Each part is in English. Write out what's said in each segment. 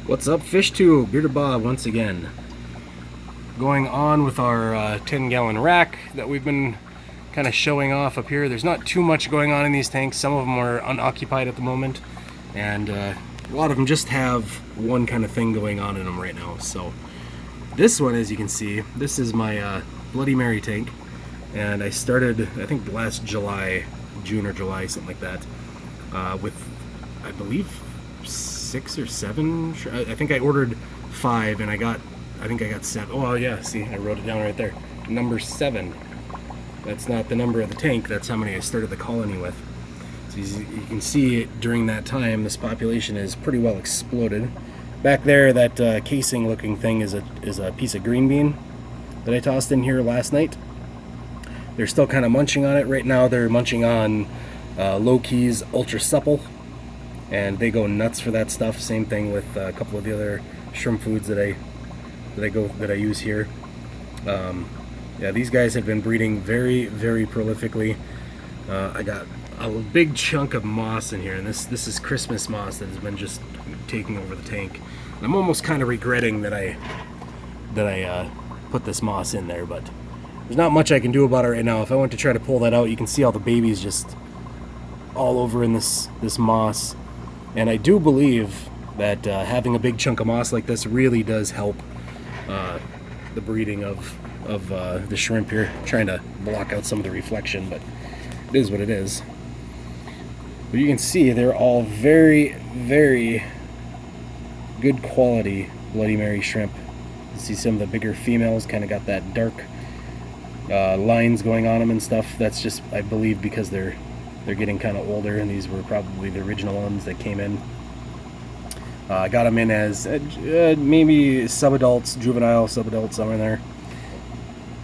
What's up, fish tube? Bearded Bob once again. Going on with our 10-gallon rack that we've been kind of showing off up here. There's not too much going on in these tanks. Some of them are unoccupied at the moment, and a lot of them just have one kind of thing going on in them right now. So this one, as you can see, this is my Bloody Mary tank, and I started, I think, last July, June or July, something like that, with, I believe, 6 or 7. I think I ordered 5 and I think I got 7. Oh yeah, see, I wrote it down right there. Number 7. That's not the number of the tank, that's how many I started the colony with. So you can see during that time this population is pretty well exploded. Back there, that casing looking thing is a piece of green bean that I tossed in here last night. They're still kind of munching on it. Right now they're munching on Low Key's Ultra Supple, and they go nuts for that stuff. Same thing with a couple of the other shrimp foods that I use here. Yeah, these guys have been breeding very, very prolifically. I got a big chunk of moss in here, and this is Christmas moss that has been just taking over the tank. I'm almost kind of regretting that I put this moss in there, but there's not much I can do about it right now. If I went to try to pull that out, you can see all the babies just all over in this moss. And I do believe that having a big chunk of moss like this really does help the breeding of the shrimp here. I'm trying to block out some of the reflection, but it is what it is. But you can see they're all very, very good quality Bloody Mary shrimp. You see some of the bigger females kind of got that dark lines going on them and stuff. That's just, I believe, because they're getting kind of older, and these were probably the original ones that came in. I got them in as maybe subadults, juvenile subadults, somewhere in there,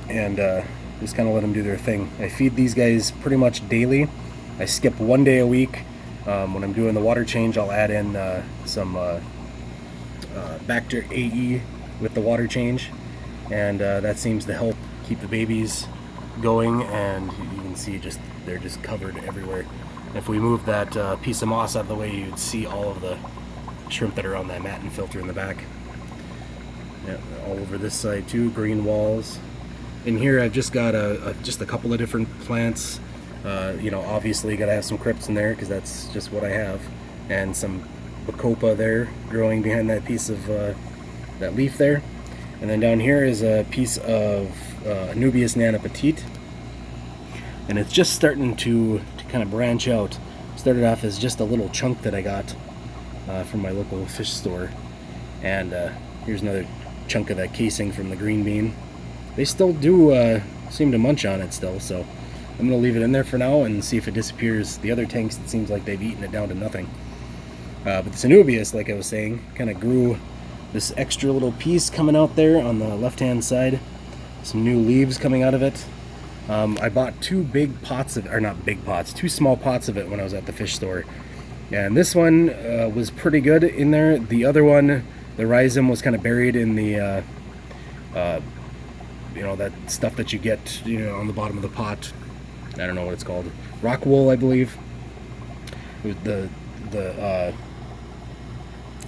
and just kind of let them do their thing. I feed these guys pretty much daily. I skip 1 day a week. When I'm doing the water change, I'll add in some Bacter AE with the water change, and that seems to help keep the babies going. And you can see they're just covered everywhere. If we move that piece of moss out of the way, you'd see all of the shrimp that are on that matin filter in the back. Yeah, all over this side too, green walls. In here I've just got just a couple of different plants. You know, obviously gotta have some crypts in there because that's just what I have, and some bacopa there growing behind that piece of that leaf there. And then down here is a piece of Anubias Nana Petite, and it's just starting to kind of branch out. Started off as just a little chunk that I got from my local fish store, and here's another chunk of that casing from the green bean. They still do seem to munch on it still, so I'm going to leave it in there for now and see if it disappears. The other tanks, it seems like they've eaten it down to nothing. But the Anubias, like I was saying, kind of grew this extra little piece coming out there on the left-hand side. Some new leaves coming out of it. I bought 2 big pots of, or not big pots, 2 small pots of it when I was at the fish store. And this one was pretty good in there. The other one, the rhizome, was kind of buried in the, you know, that stuff that you get, you know, on the bottom of the pot. I don't know what it's called. Rock wool, I believe. The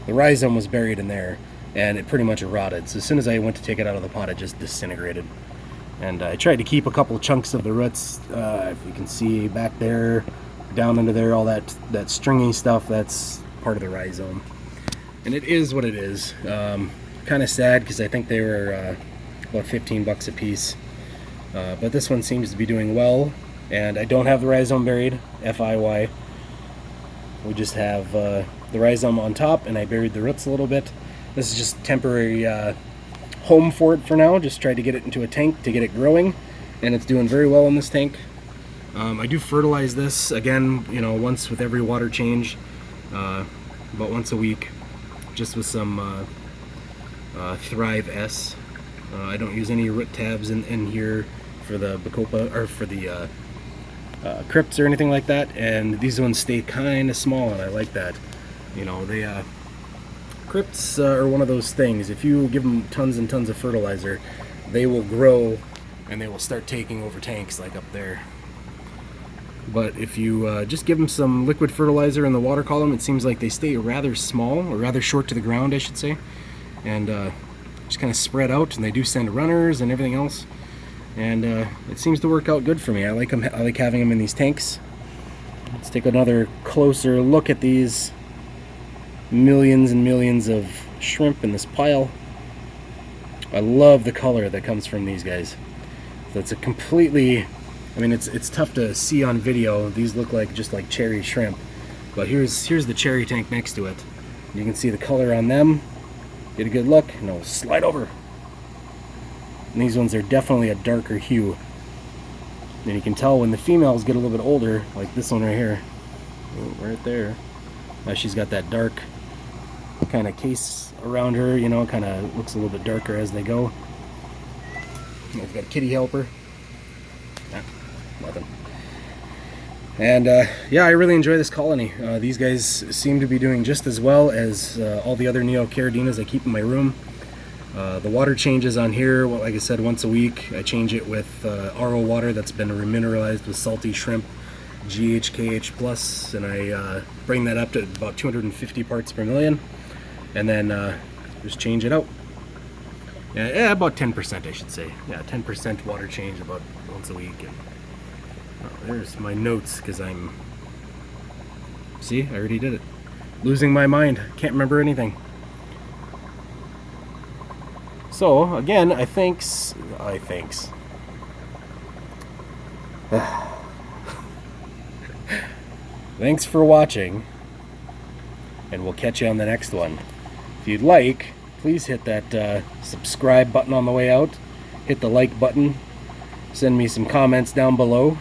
rhizome was buried in there, and it pretty much rotted. So as soon as I went to take it out of the pot, it just disintegrated. And I tried to keep a couple chunks of the roots, if you can see back there, down under there, all that stringy stuff, that's part of the rhizome. And it is what it is. Kind of sad because I think they were about 15 bucks a piece. But this one seems to be doing well, and I don't have the rhizome buried, FIY. We just have the rhizome on top, and I buried the roots a little bit. This is just temporary home for it for now. Just tried to get it into a tank to get it growing, and it's doing very well in this tank. I do fertilize this again, you know, once with every water change, about once a week, just with some Thrive S. I don't use any root tabs in here for the bacopa or for the crypts or anything like that, and these ones stay kind of small, and I like that. You know, they crypts are one of those things. If you give them tons and tons of fertilizer, they will grow and they will start taking over tanks like up there. but if you just give them some liquid fertilizer in the water column, it seems like they stay rather small, or rather short to the ground, I should say, and just kind of spread out, and they do send runners and everything else, and it seems to work out good for me. I like them. I like having them in these tanks. Let's take another closer look at these millions and millions of shrimp in this pile. I love the color that comes from these guys. So it's a completely, I mean, it's tough to see on video. These look like just like cherry shrimp, but here's the cherry tank next to it. You can see the color on them. Get a good look, and I'll slide over. And these ones are definitely a darker hue. And you can tell when the females get a little bit older, like this one right here, right there. She's got that dark kind of case around her, you know, kind of looks a little bit darker as they go. I've got a kitty helper. Nothing. And yeah, I really enjoy this colony. These guys seem to be doing just as well as all the other Neocaridinas I keep in my room. The water changes on here, well, like I said, once a week. I change it with RO water that's been remineralized with salty shrimp, GHKH+, and I bring that up to about 250 parts per million, and then just change it out. Yeah, about 10%, I should say. Yeah, 10% water change about once a week. And, there's my notes, because see, I already did it. Losing my mind, can't remember anything. So, again, thanks for watching, and we'll catch you on the next one. If you'd like, please hit that subscribe button on the way out, hit the like button, send me some comments down below,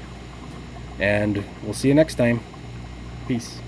and we'll see you next time. Peace.